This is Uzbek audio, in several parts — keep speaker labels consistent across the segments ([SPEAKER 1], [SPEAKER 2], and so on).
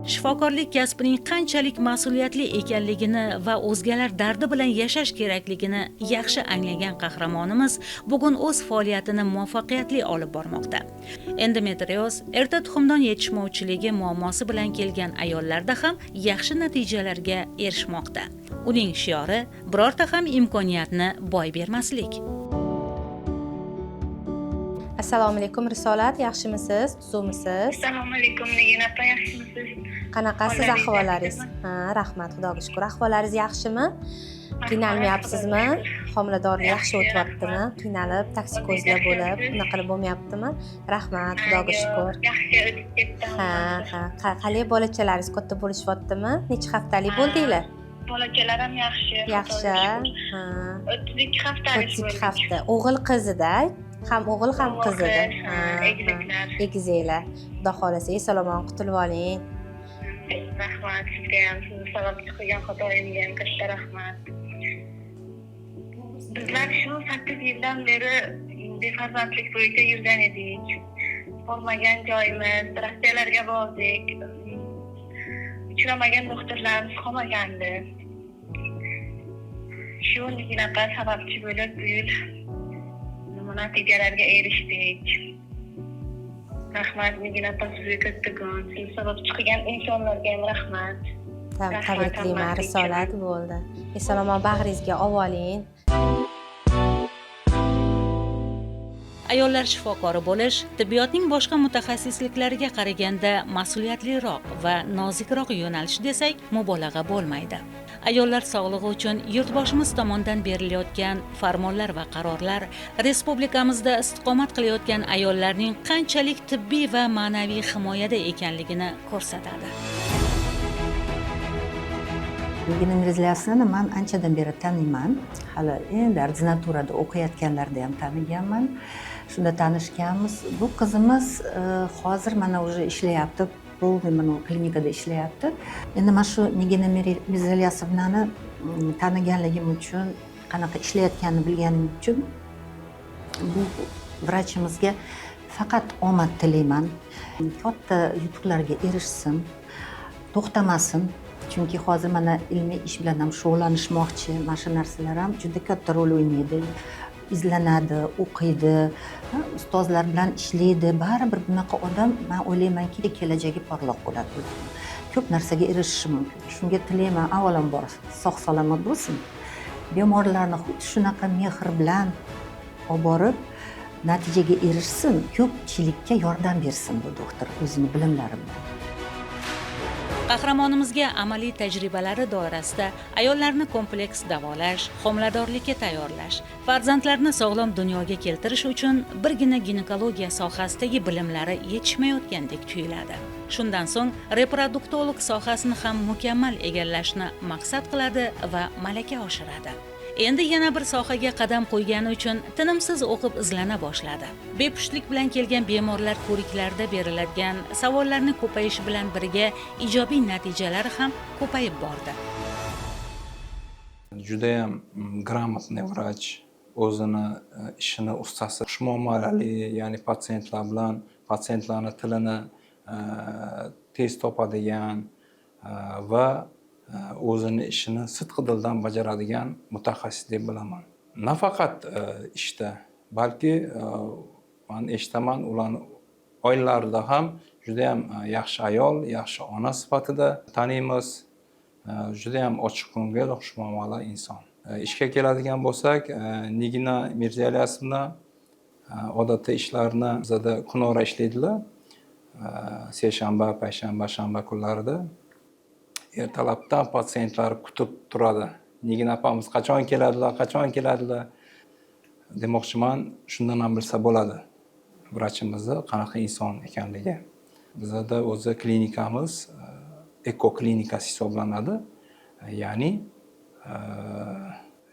[SPEAKER 1] Shifokorlik kasbining qanchalik mas'uliyatli ekanligini va o'zgalar dardi bilan yashash kerakligini yaxshi anglagan qahramonimiz bugun o'z faoliyatini muvaffaqiyatli olib bormoqda. Endometrioz, erta tuxumdon yetishmovchiligi muammosi bilan kelgan ayollarda ham yaxshi natijalarga erishmoqda. Uning shiori birorta ham imkoniyatni boy bermaslik.
[SPEAKER 2] Assalomu alaykum Risolat, yaxshimisiz? Tuzukmisiz?
[SPEAKER 3] Assalomu alaykum, Nigina opa, yaxshimisiz?
[SPEAKER 2] Qanaqasiz ahvollaringiz? Rahmat, Xudoga shukr. Ahvollaringiz yaxshimi? Qiynalmayapsizmi? Homiladorlik yaxshi o'tyaptimi? Qiynalib, toksikozlar bo'lib, unaqa qilib bo'lmayaptimi? Rahmat, Xudoga shukr.
[SPEAKER 3] Yaxshi o'tib ketdi.
[SPEAKER 2] Qalay bolachalaringiz katta bo'lishyaptimi? Necha haftalik bo'ldinglar?
[SPEAKER 3] Bolachalar ham yaxshi.
[SPEAKER 2] Yaxshi.
[SPEAKER 3] 32 haftalik
[SPEAKER 2] 32 hafta. O'g'il qizida, ham o'g'il ham qizida.
[SPEAKER 3] Egizaklar.
[SPEAKER 2] Egizaklar. Xudo xolasa eson-omon qutulib oling.
[SPEAKER 3] Rahmat, sizga ham sizni sababchi qilgan xudoyimga ham katta rahmat. Bizlar shu 8 yildan beri befarzandlik bo'yicha yurgan edik. Bormagan joyimiz, rossiyalarga bordik. Uchramagan doktorlarimiz qolmagandi. Shu Niginaqa sababchi bo'lib bu yil natijalarga erishdik. Rahmat Niginaqa, sizga kattakon. Siz sababchi qilgan insonlarga ham rahmat.
[SPEAKER 2] Tabriklayman, Risolat bo'ldi. Eson-omon bag'ringizga olib oling.
[SPEAKER 1] Ayollar shifokori bo'lish tibbiyotning boshqa mutaxassisliklariga qaraganda mas'uliyatliroq va nozikroq yo'nalish desak mubolag'a bo'lmaydi. Ayollar sog'lig'i uchun yurtboshimiz tomonidan berilayotgan farmonlar va qarorlar respublikamizda istiqomat qilayotgan ayollarning qanchalik tibbiy va ma'naviy himoyada ekanligini ko'rsatadi.
[SPEAKER 4] Nigina Mirzayevni men anchadan beri taniyman. Hali endi ordinaturada o'qiyotganlarda ham taniganman. Shunda tanishganmiz. Bu qizimiz hozir mana уже ishlayapti. Mana klinikada ishlayapti. Endi men shu Nigina Mirzayevnani taniganligim uchun, qanaqa ishlayotganini bilganim uchun bu vrachimizga faqat omad tilayman. Katta yutuqlarga erishsin, to'xtamasin. Chunki hozir mana ilmiy ish bilan ham shug'ullanishmoqchi. Mana shu narsalar ham juda katta rol o'ynaydi. Izlanadi, o'qiydi, ustozlar bilan ishlaydi. Baribir bunaqa odam, men o'ylaymanki, kelajagi porloq bo'ladi. Ko'p narsaga erishishi mumkin. Shunga tilayman, avvalambor sog' salomat bo'lsin. Bemorlarni xuddi shunaqa mehr bilan olib borib, natijaga erishsin, ko'pchilikka yordam bersin bu doktor o'zini bilimlari bilan.
[SPEAKER 1] Qahramonimizga amaliy tajribalari doirasida ayollarni kompleks davolash, homiladorlikka tayyorlash, farzandlarni sog'lom dunyoga keltirish uchun birgina ginekologiya sohasidagi bilimlari yetishmayotgandek tuyuladi. Shundan so'ng reproduktolog sohasini ham mukammal egallashni maqsad qiladi va malaka oshiradi. Endi yana bir sohaga qadam qo'ygani uchun tinimsiz o'qib izlana boshladi. Bepushtlik bilan kelgan bemorlar ko'riklarida beriladigan savollarni ko'payishi bilan birga ijobiy natijalari ham ko'payib bordi.
[SPEAKER 5] Juda ham gрамотный vrach, o'zini ishini ustasi, xushmuomalali, ya'ni patsientlar bilan patsientlarni tilini tez topadigan va o'zini ishini sidqi dildan bajaradigan mutaxassis deb bilaman. Nafaqat ishda, balki men eshitaman, ularni oilalarida ham juda ham yaxshi ayol, yaxshi ona sifatida taniymiz. Juda ham ochiq ko'ngil, xushmuomala inson. Ishga keladigan bo'lsak, Nigina Mirzayevna odatda ishlarini bizda kunora ishlaydilar. Seshanba, payshanba, shanba kunlarida. Ertalabdan patsientlar kutib turadi. Nigina opamiz qachon keladilar demoqchiman. Shundan ham bilsa bo'ladi vrachimizni qanaqa inson ekanligi. Bizda o'zi klinikamiz eko klinikasi hisoblanadi. Ya'ni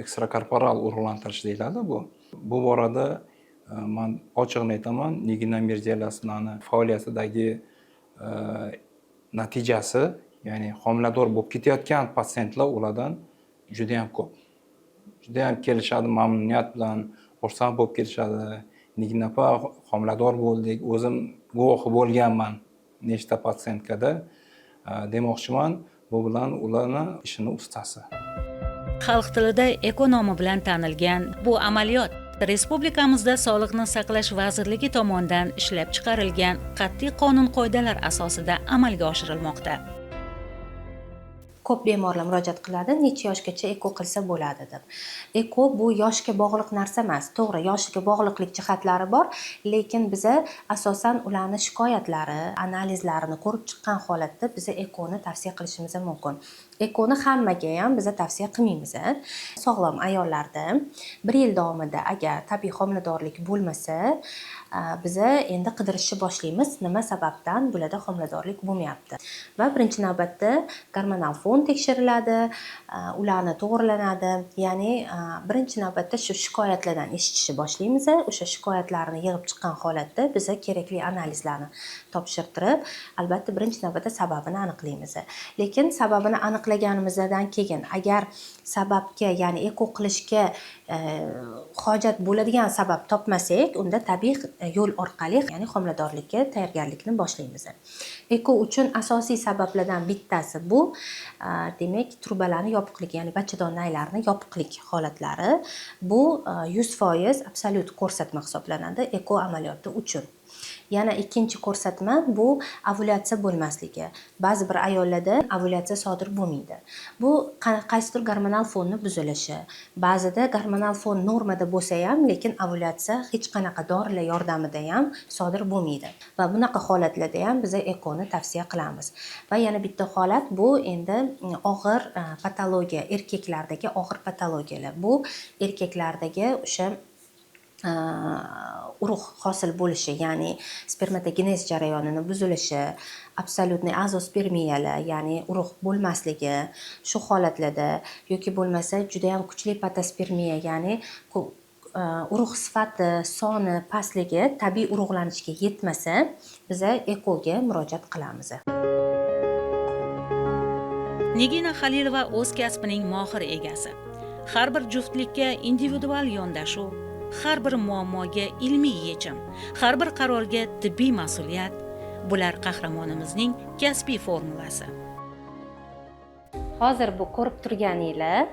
[SPEAKER 5] ekstrakorporal urug'lantirish deyiladi bu. Bu borada men ochiqni aytaman, Nigina Mirzayevnani faoliyatidagi natijasi, ya'ni homilador bo'lib ketayotgan patsientlar ulardan juda ham ko'p. Juda ham kelishadi, mamnuniyat bilan xursand bo'lib kelishadi. Nigina opa, homilador bo'ldik, o'zim guvohi bo'lganman nechta patsientkada. demoqchiman. Bu bilan ularni ishini ustasi.
[SPEAKER 1] Xalq tilida eko nomi bilan tanilgan bu amaliyot respublikamizda Sog'liqni saqlash vazirligi tomonidan ishlab chiqarilgan qat'iy qonun-qoidalar asosida amalga oshirilmoqda.
[SPEAKER 2] Ko'p bemorlar murojaat qiladi, necha yoshgacha eko qilsa bo'ladi deb. Eko bu yoshga bog'liq narsa emas. To'g'ri, yoshga bog'liqlik jihatlari bor, lekin biza asosan ularning shikoyatlari, analizlarini ko'rib chiqqan holatda biza ekoni tavsiya qilishimiz mumkin. Ekoni hammaga ham biza tavsiya qilmaymiz. Sog'lom ayollarda 1 yil davomida agar tabiiy homiladorlik bo'lmasa, biza endi qidirishni boshlaymiz, nima sababdan bularda homiladorlik bo'lmayapti. Va birinchi navbatda gormonal fon tekshiriladi, ularni to'g'rilanadi. Ya'ni birinchi navbatda shu shikoyatlardan eshitishni boshlaymiz. O'sha shikoyatlarni yig'ib chiqqan holatda biza kerakli analizlarni topshirtirib, albatta birinchi navbatda sababini aniqlaymiz. Lekin sababini aniqlaganimizdan keyin agar sababga, ya'ni eko qilishga hojat bo'ladigan sabab topmasak, unda tabiiy yo'l orqali, ya'ni homiladorlikka tayyorgarlikni boshlaymiz. Eko uchun asosiy sabablardan bittasi bu demak trubalarning yopiqligi, ya'ni bachadon naylarini yopiqlik holatlari. Bu 100% absolyut ko'rsatma hisoblanadi eko amaliyoti uchun. Yana ikkinchi ko'rsatma bu ovulyatsiya bo'lmasligi. Ba'zi bir ayollarda ovulyatsiya sodir bo'lmaydi. Bu qaysidir gormonal fonni buzilishi. Ba'zida gormonal fon normada bo'lsa ham, lekin ovulyatsiya hech qanaqa dorilar yordamida ham sodir bo'lmaydi. Va bunaqa holatlarda ham biz ekoni tavsiya qilamiz. Va yana bitta holat bu endi og'ir patologiya, erkaklardagi og'ir patologiyalar. Bu erkaklardagi o'sha urug' hosil bo'lishi, ya'ni spermatogenez jarayonini buzilishi, absolyutniy azospermiyalar, ya'ni urug' bo'lmasligi, shu holatlarda yoki bo'lmasa juda ham kuchli patospermiya, ya'ni urug' sifati, soni pastligi, tabiiy urug'lanishga yetmasa, biz ekoga murojaat qilamiz.
[SPEAKER 1] Nigina Halilova o'z kasbining mohir egasi. Har bir juftlikka individual yondashuv, har bir muammoga ilmiy yechim, har bir qarorga tibbiy mas'uliyat – bular qahramonimizning kasbiy formulasi.
[SPEAKER 2] Hozir bu ko'rib turganinglar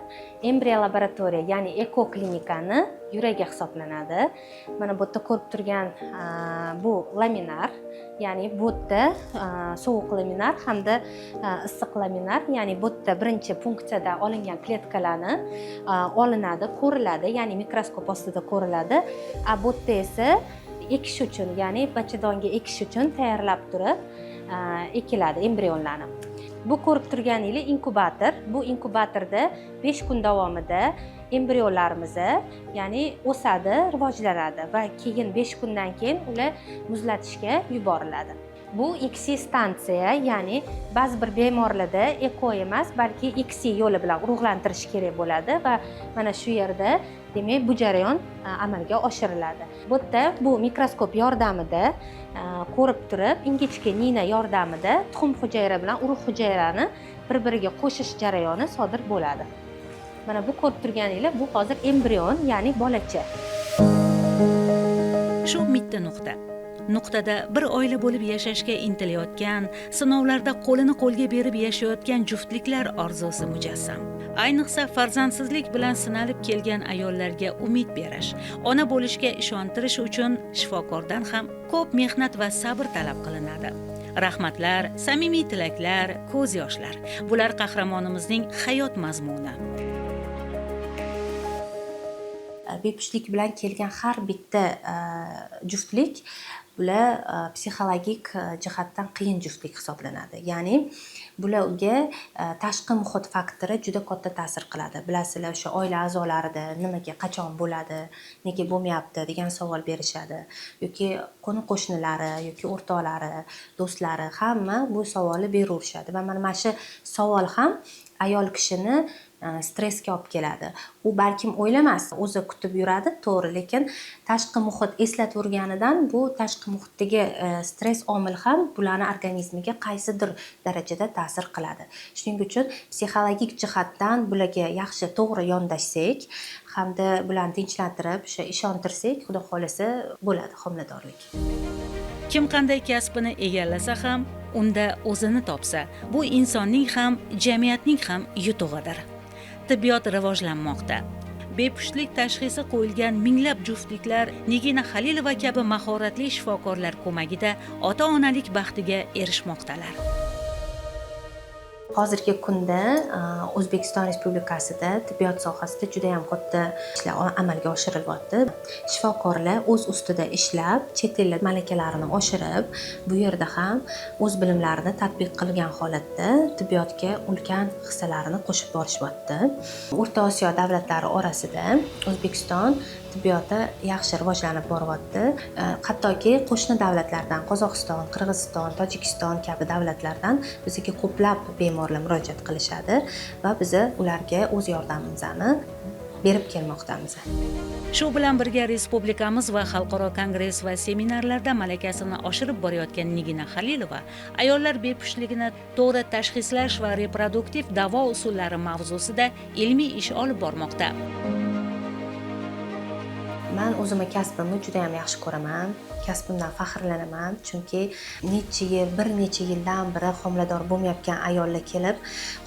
[SPEAKER 2] embriyo laboratoriya, ya'ni eko klinikani yuragi hisoblanadi. Mana bu yerda ko'rib turgan bu laminar, ya'ni bu yerda sovuq laminar hamda issiq laminar, ya'ni bu yerda birinchi funksiyada olingan kletkalarni olinadi, ko'riladi, ya'ni mikroskop ostida ko'riladi. Bu yerda esa ekish uchun, ya'ni bachadonga ekish uchun tayyorlab turib ekiladi embrionlarni. Bu ko'rib turganinglar inkubator. Bu inkubatorda 5 kun davomida embrionlarimiz, ya'ni o'sadi, rivojlanadi va keyin 5 kundan keyin ular muzlatishga yuboriladi. Bu XC stansiya, ya'ni ba'zi bir bemorlarda eko emas, balki XC yo'li bilan urug'lantirish kerak bo'ladi va mana shu yerda demak bu jarayon amalga oshiriladi. Bu yerda bu mikroskop yordamida ko'rib turib, ingichka nina yordamida tuxum hujayra bilan urug' hujayrani bir-biriga qo'shish jarayoni sodir bo'ladi. Mana bu ko'rib turganinglar, bu hozir embrion, ya'ni bolacha.
[SPEAKER 1] Shu bitta nuqtada bir oila bo'lib yashashga intilayotgan, sinovlarda qo'lini qo'lga berib yashayotgan juftliklar orzusi mujassam. Ayniqsa farzandsizlik bilan sinalib kelgan ayollarga umid berish, ona bo'lishga ishontirish uchun shifokordan ham ko'p mehnat va sabr talab qilinadi. Rahmatlar, samimiy tilaklar, ko'z yoshlar – bular qahramonimizning hayot mazmuni.
[SPEAKER 2] Bepushtlik bilan kelgan har bitta juftlik bular psixologik jihatdan qiyin juftlik hisoblanadi. Ya'ni bularga tashqi muhit faktori juda katta ta'sir qiladi. Bilasizlar, o'sha oila a'zolarida nimaga, qachon bo'ladi, nega bo'lmayapti degan savol berishadi. Yoki qo'ni-qo'shnilari, yoki o'rtoqlari, do'stlari hamma bu savolni beraverishadi va mana shu savol ham ayol kishini stressga olib keladi. U balkim o'ylamas, o'zi kutib yuradi, to'g'ri, lekin tashqi muhit eslatvorganidan bu tashqi muhitdagi stress omil ham bularning organizmiga qaysidir darajada ta'sir qiladi. Shuning uchun psixologik jihatdan bularga yaxshi to'g'ri yondashsak, hamda bularni tinchlantirib, o'sha ishontirsak, xudo xolasa bo'ladi homiladorlik.
[SPEAKER 1] Kim qanday kasbini egallasa ham unda o'zini topsa, bu insonning ham, jamiyatning ham yutug'idir. Tibbiyot rivojlanmoqda. Bepushtlik tashxisi qo'yilgan minglab juftliklar Nigina Halilova kabi mahoratli shifokorlar ko'magida ota-onalik baxtiga erishmoqdalar.
[SPEAKER 2] Hozirgi kunda O'zbekiston Respublikasida tibbiyot sohasida juda ham katta ishlar amalga oshirilyapti. Shifokorlar o'z ustida ishlab, chet el malakalarini oshirib, bu yerda ham o'z bilimlarini tatbiq qilgan holatda tibbiyotga ulkan hissalarini qo'shib borishyapti. O'rta Osiyo davlatlari orasida O'zbekiston tibbiyoti yaxshi rivojlanib boryapti. Hattoki qo'shni davlatlardan, Qozog'iston, Qirg'iziston, Tojikiston kabi davlatlardan bizga ko'plab bemorlar murojaat qilishadi va biz ularga o'z yordamimizni berib kelmoqdamiz.
[SPEAKER 1] Shu bilan birga respublikamiz va xalqaro kongress va seminarlarda malakasini oshirib borayotgan Nigina Halilova ayollar bepushtligini to'g'ri tashxislash va reproduktiv davo usullari mavzusida ilmiy ish olib bormoqda.
[SPEAKER 2] Men o'zimni kasbimni juda ham yaxshi ko'raman. Kasbimdan faxrlanaman, chunki bir necha yildan beri homilador bo'lmayotgan ayollar kelib,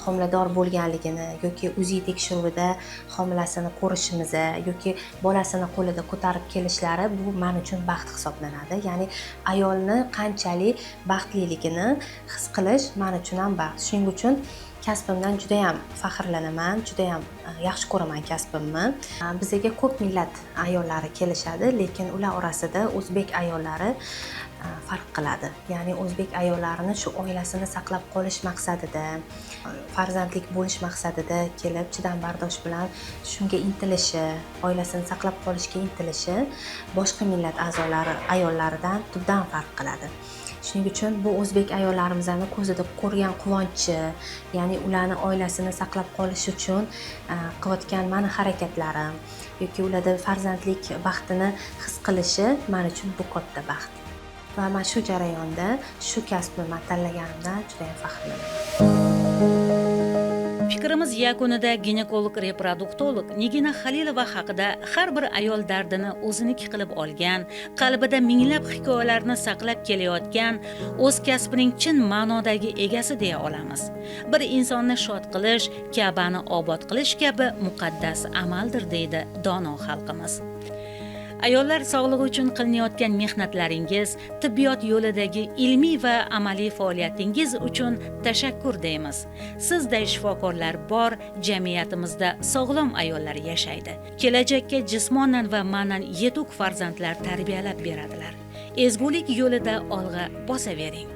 [SPEAKER 2] homilador bo'lganligini yoki uziy tekshiruvida homilasini ko'rishimiz yoki bolasini qo'lida ko'tarib kelishlari bu men uchun baxt hisoblanadi. Ya'ni ayolni qanchalik baxtliligini his qilish men uchun ham baxt. Shuning uchun kasbimdan juda ham faxrlanaman, juda ham yaxshi ko'raman kasbimni. Bizga ko'p millat ayollari kelishadi, lekin ular orasida o'zbek ayollari farq qiladi. Ya'ni o'zbek ayollarini shu oilasini saqlab qolish maqsadida, farzandlik bo'lish maqsadida kelib chidam-bardosh bilan shunga intilishi, oilasini saqlab qolishga intilishi boshqa millat a'zolari ayollaridan tubdan farq qiladi. Shuning uchun bu o'zbek ayollarimizni ko'zida ko'rgan quvonchi, ya'ni ularni oilasini saqlab qolish uchun qilayotgan mani harakatlarim yoki ularda farzandlik baxtini his qilishi men uchun bu katta baxt. Va men shu jarayonda shu kasbni tanlaganimdan juda ham faxrlanaman.
[SPEAKER 1] Fikrimiz yakunida ginekolog reproduktolog Nigina Halilova haqida har bir ayol dardini o'ziniki qilib olgan, qalbida minglab hikoyalarni saqlab kelayotgan, o'z kasbining chin ma'nodagi egasi deya olamiz. Bir insonni shod qilish, Ka'bani obod qilish kabi muqaddas amaldir deydi dono xalqimiz. Ayollar sog'lig'i uchun qilinayotgan mehnatlaringiz, tibbiyot yo'lidagi ilmiy va amaliy faoliyatingiz uchun tashakkur deymiz. Sizday shifokorlar bor, jamiyatimizda sog'lom ayollar yashaydi. Kelajakka jismonan va ma'nan yetuk farzandlar tarbiyalab beradilar. Ezgulik yo'lida olg'a bosavering.